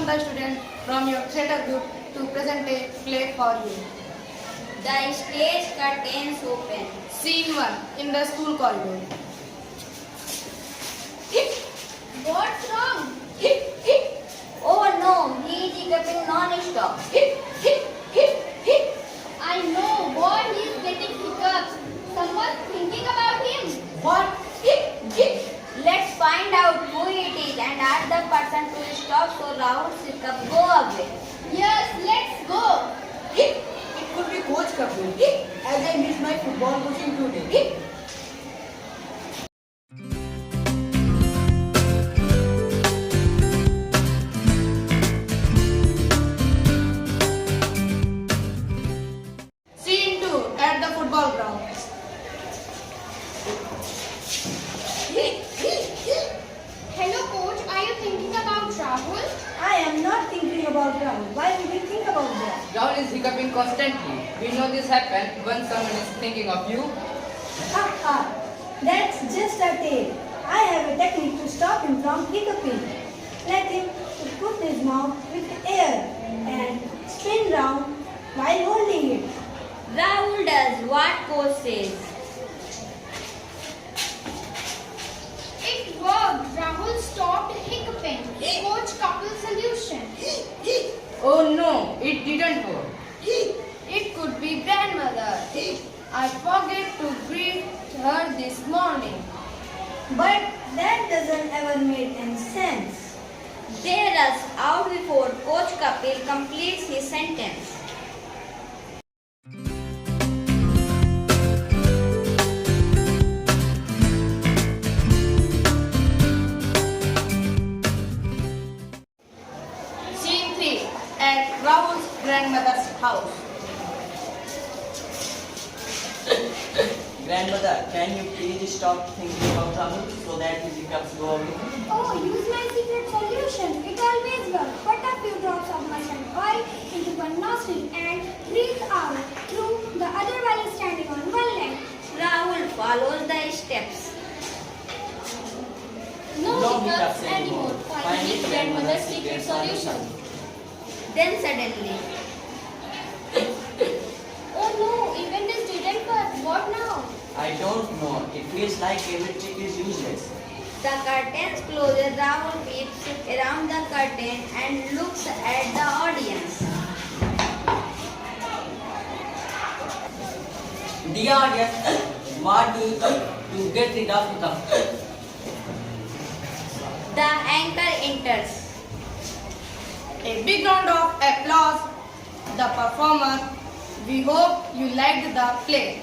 welcome the student from your theatre group to present a play for you. The stage curtains open. Scene 1 in the school corridor. What's wrong? Oh no, he is hiccuping non-stop. I know, boy, he is getting hiccups. Someone's thinking about him. What? Let's find out who it is and ask the person to stop so Rahul's hiccup go away. Yes, let's go. It could be Coach Kapil, as I missed my football coaching today. Scene 2 at the football ground. Hello coach, are you thinking about Rahul? I am not thinking about Rahul. Why would you think about that? Rahul is hiccuping constantly. We know this happens when someone is thinking of you. That's just a tale. I have a technique to stop him from hiccuping. Let him put his mouth with air and spin round while holding it. Rahul does what coach says. It worked. Rahul stopped hiccuping. Coach Kapil's solution. Oh no, it didn't work. It could be grandmother. I forget to greet her this morning. But that doesn't ever make any sense. They rush out before Coach Kapil completes his sentence. Scene 3 at Rahul's grandmother's house. Grandmother, can you please stop thinking about Rahul so that his hiccups go away? Oh, use my secret solution. It always works. Put a few drops of mustard oil into one nostril and breathe out through the other while standing on one leg. Rahul follows the steps. No hiccups anymore. Finally, grandmother's secret solution. Then suddenly, Oh no, even this didn't work. What now? I don't know. It feels like every trick is useless. the curtains close. Rahul peeps around the curtain and looks at the audience. Dear audience, what do you do to get rid of hiccups? The anchor enters. A big round of applause. The performer. We hope you liked the play.